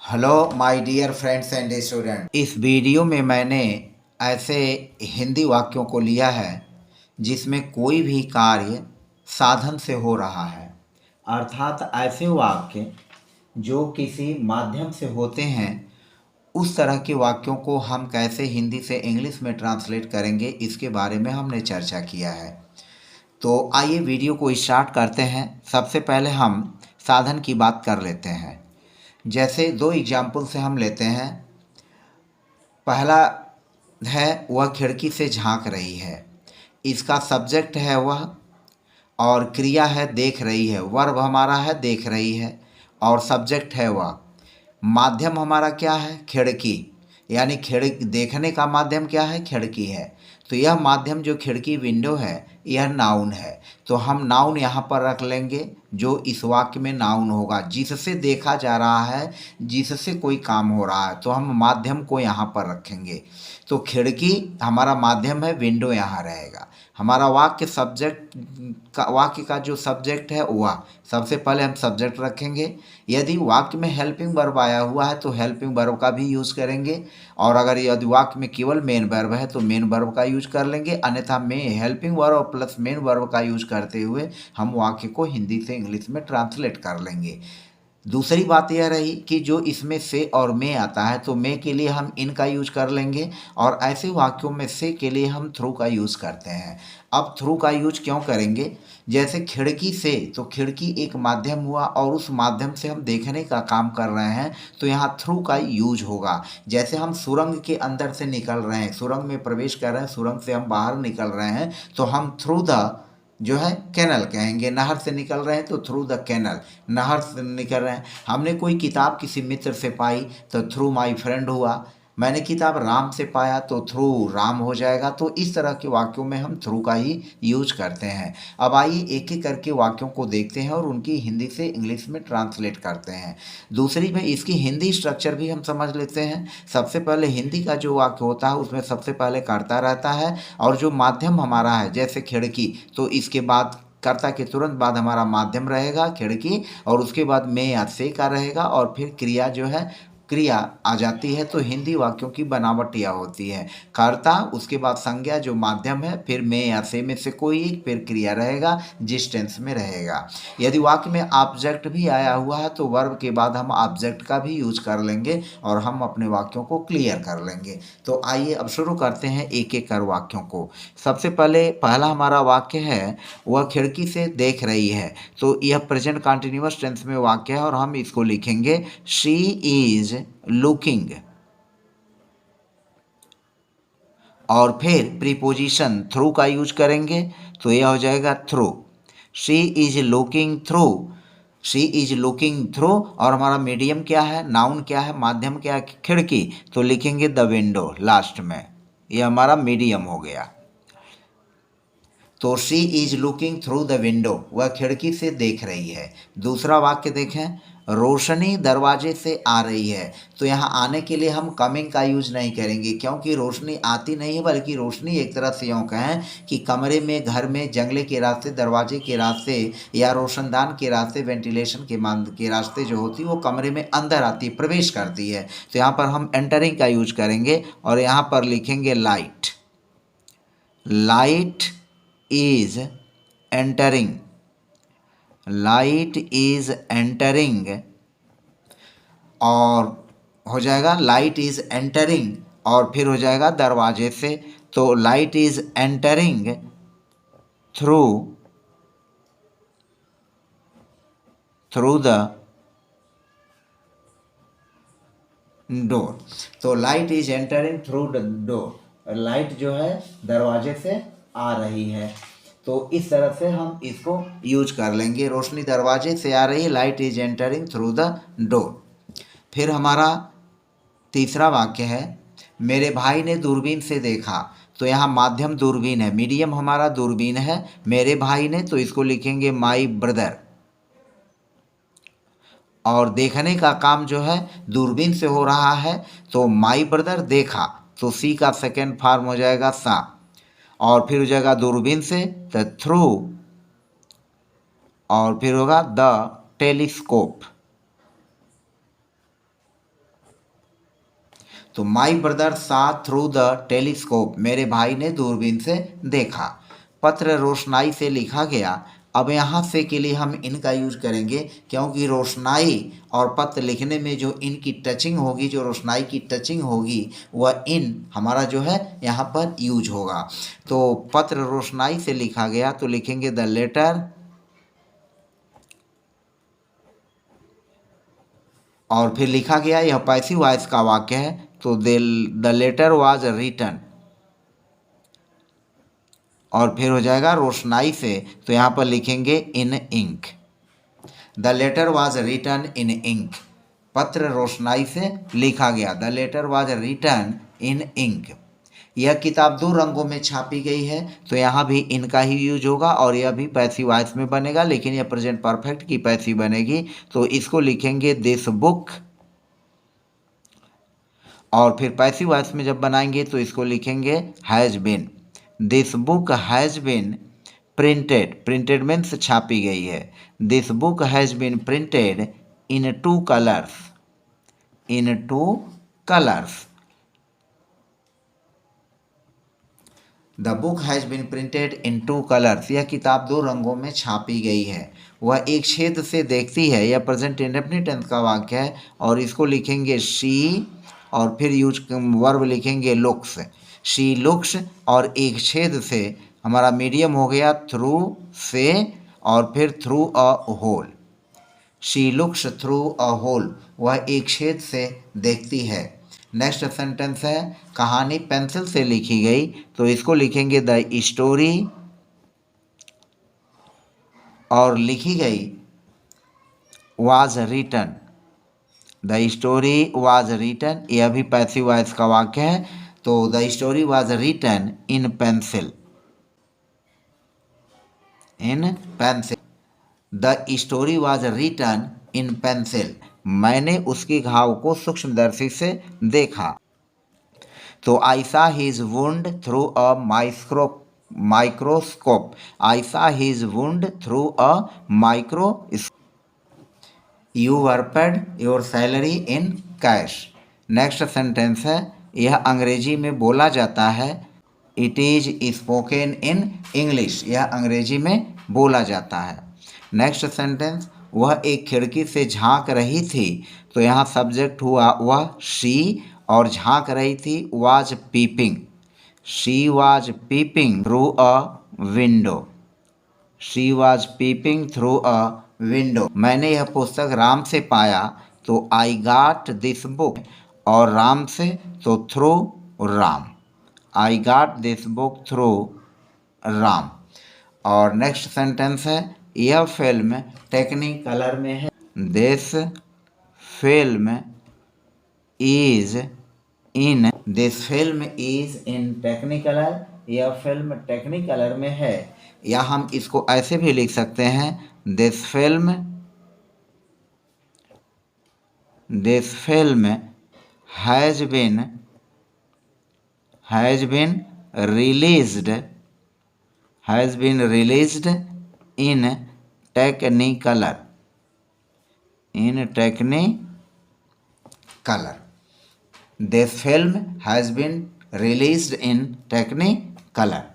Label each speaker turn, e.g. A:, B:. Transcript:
A: Hello my dear friends and student. इस video में मैंने ऐसे हिंदी वाक्यों को लिया है जिसमें कोई भी कार्य साधन से हो रहा है, अर्थात ऐसे वाक्य जो किसी माध्यम से होते हैं। उस तरह के वाक्यों को हम कैसे हिंदी से इंग्लिश में ट्रांसलेट करेंगे, इसके बारे में हमने चर्चा किया है। तो आइए वीडियो को स्टार्ट करते हैं। सबसे पहले हम साधन की बात कर लेते हैं। जैसे दो एग्जाम्पल से हम लेते हैं। पहला है वह खिड़की से झांक रही है। इसका सब्जेक्ट है वह और क्रिया है देख रही है। वर्ब हमारा है देख रही है और सब्जेक्ट है वह। माध्यम हमारा क्या है? खिड़की। यानी खिड़की, देखने का माध्यम क्या है? खिड़की है। तो यह माध्यम जो खिड़की विंडो है यह नाउन है। तो हम नाउन यहाँ पर रख लेंगे जो इस वाक्य में नाउन होगा, जिससे देखा जा रहा है, जिससे कोई काम हो रहा है, तो हम माध्यम को यहाँ पर रखेंगे। तो खिड़की हमारा माध्यम है, विंडो यहाँ रहेगा। हमारा वाक्य का जो सब्जेक्ट है वह, सबसे पहले हम सब्जेक्ट रखेंगे। यदि वाक्य में हेल्पिंग वर्ब आया हुआ है तो हेल्पिंग वर्ब का भी यूज़ करेंगे, और अगर यदि वाक्य में केवल मेन वर्ब है तो मेन वर्ब का यूज कर लेंगे। अन्यथा helping verb plus main verb का यूज करते हुए हम वाक्य को हिंदी से इंग्लिश में ट्रांसलेट कर लेंगे। दूसरी बात यह रही कि जो इसमें से और में आता है तो में के लिए हम इन का यूज कर लेंगे, और ऐसे वाक्यों में से के लिए हम थ्रू का यूज करते हैं। अब थ्रू का यूज क्यों करेंगे? जैसे खिड़की से, तो खिड़की एक माध्यम हुआ और उस माध्यम से हम देखने का काम कर रहे हैं, तो यहाँ थ्रू का यूज होगा। जैसे हम सुरंग के अंदर से निकल रहे हैं, सुरंग में प्रवेश कर रहे हैं, सुरंग से हम बाहर निकल रहे हैं, तो हम थ्रू द जो है कैनल कहेंगे। नहर से निकल रहे हैं तो थ्रू द कैनल, नहर से निकल रहे हैं। हमने कोई किताब किसी मित्र से पाई तो थ्रू माय फ्रेंड हुआ। मैंने किताब राम से पाया तो थ्रू राम हो जाएगा। तो इस तरह के वाक्यों में हम थ्रू का ही यूज करते हैं। अब आइए एक एक करके वाक्यों को देखते हैं और उनकी हिंदी से इंग्लिश में ट्रांसलेट करते हैं। दूसरी में इसकी हिंदी स्ट्रक्चर भी हम समझ लेते हैं। सबसे पहले हिंदी का जो वाक्य होता है उसमें सबसे पहले कर्ता रहता है, और जो माध्यम हमारा है जैसे खिड़की, तो इसके बाद कर्ता के तुरंत बाद हमारा माध्यम रहेगा खिड़की, और उसके बाद में या से का रहेगा, और फिर क्रिया जो है क्रिया आ जाती है। तो हिंदी वाक्यों की बनावट यह होती है, कर्ता, उसके बाद संज्ञा जो माध्यम है, फिर में या से में से कोई एक, फिर क्रिया रहेगा जिस टेंस में रहेगा। यदि वाक्य में ऑब्जेक्ट भी आया हुआ है तो वर्ब के बाद हम ऑब्जेक्ट का भी यूज कर लेंगे और हम अपने वाक्यों को क्लियर कर लेंगे। तो आइए अब शुरू करते हैं एक एक कर वाक्यों को। सबसे पहले पहला हमारा वाक्य है वह खिड़की से देख रही है। तो यह प्रेजेंट कंटिन्यूअस टेंस में वाक्य है और हम इसको लिखेंगे शी इज लुकिंग, और फिर प्रीपोजिशन थ्रू का यूज करेंगे तो यह हो जाएगा through. She is looking through, she is looking through, और हमारा मीडियम क्या है, नाउन क्या है, माध्यम क्या है, खिड़की, तो लिखेंगे द विंडो लास्ट में। यह हमारा मीडियम हो गया। तो she is looking through the window, वह खिड़की से देख रही है। दूसरा वाक्य देखें, रोशनी दरवाजे से आ रही है। तो यहाँ आने के लिए हम कमिंग का यूज नहीं करेंगे, क्योंकि रोशनी आती नहीं है, बल्कि रोशनी एक तरह से यूँ कहें कि कमरे में, घर में, जंगले के रास्ते, दरवाजे के रास्ते या रोशनदान के रास्ते, वेंटिलेशन के रास्ते जो होती है वो कमरे में अंदर आती, प्रवेश करती है। तो यहाँ पर हम एंटरिंग का यूज करेंगे और यहाँ पर लिखेंगे light. Light is entering, light is entering, और हो जाएगा लाइट इज एंटरिंग, और फिर हो जाएगा दरवाजे से। तो light is entering through the door. तो light is entering through the door, light जो है दरवाजे से आ रही है। तो इस तरह से हम इसको यूज कर लेंगे, रोशनी दरवाजे से आ रही है, light is entering through the door. फिर हमारा तीसरा वाक्य है, मेरे भाई ने दूरबीन से देखा। तो यहाँ माध्यम दूरबीन है, मीडियम हमारा दूरबीन है। मेरे भाई ने, तो इसको लिखेंगे माई ब्रदर, और देखने का काम जो है दूरबीन से हो रहा है, तो माई ब्रदर देखा, तो सी का सेकेंड फॉर्म हो जाएगा सा, और फिर हो जाएगा दूरबीन से द थ्रू, और फिर होगा द टेलीस्कोप। तो माई ब्रदर सा थ्रू द टेलीस्कोप, मेरे भाई ने दूरबीन से देखा। पत्र रोशनाई से लिखा गया। अब यहाँ से के लिए हम इनका यूज करेंगे, क्योंकि रोशनाई और पत्र लिखने में जो इनकी टचिंग होगी, जो रोशनाई की टचिंग होगी, वह इन हमारा जो है यहाँ पर यूज होगा। तो पत्र रोशनाई से लिखा गया तो लिखेंगे द लेटर, और फिर लिखा गया, यह पैसिव वॉइस का वाक्य है तो द लेटर वाज रिटन, और फिर हो जाएगा रोशनाई से, तो यहाँ पर लिखेंगे in ink. The letter was written in ink, पत्र रोशनाई से लिखा गया। The letter was written in ink. यह किताब 2 रंगों में छापी गई है, तो यहाँ भी इनका ही यूज होगा और यह भी पैसिव वॉइस में बनेगा, लेकिन यह प्रेजेंट परफेक्ट की पैसिव बनेगी, तो इसको लिखेंगे दिस बुक, और फिर पैसिव वॉइस में जब बनाएंगे तो इसको लिखेंगे has been. This book has been printed, printed means छापी गई है। This book has been printed in 2 colours, in 2 colours. The book has been printed in 2 colours, यह किताब 2 रंगों में छापी गई है। वह एक छेद से देखती है, यह प्रेजेंट इंडेफिनिट टेंस का वाक्य है, और इसको लिखेंगे शी, और फिर यूज वर्ब लिखेंगे लुक्स। शी लुक्स, और एक छेद से हमारा मीडियम हो गया थ्रू से, और फिर through a hole. She looks through a hole, वह एक छेद से देखती है। नेक्स्ट सेंटेंस है, कहानी पेंसिल से लिखी गई, तो इसको लिखेंगे द स्टोरी, और लिखी गई was written, the story was written, यह भी पैसिव वॉइस का वाक्य है, तो the story was written in pencil, in pencil. The story was written in pencil, मैंने उसके घाव को सूक्ष्मदर्शी से देखा। तो I saw his wound through a microscope, I saw his wound through a microscope. You were paid your salary in cash. Next sentence है, यह अंग्रेजी में बोला जाता है। It is spoken in English, यह अंग्रेजी में बोला जाता है। नेक्स्ट सेंटेंस, वह एक खिड़की से झांक रही थी, तो यहाँ सब्जेक्ट हुआ वह शी, और झांक रही थी was peeping, she was peeping through a window, she was peeping through a window. मैंने यह पुस्तक राम से पाया, तो आई गाट दिस बुक, और राम से तो through Ram, I got this book through Ram. और नेक्स्ट सेंटेंस है, यह फिल्म टेक्निकलर में है, this film is in, this film is in Technicolor, यह फिल्म टेक्निकलर में है। या हम इसको ऐसे भी लिख सकते हैं, this film has been released, has been released in Technicolor, in Technicolor. This film has been released in Technicolor.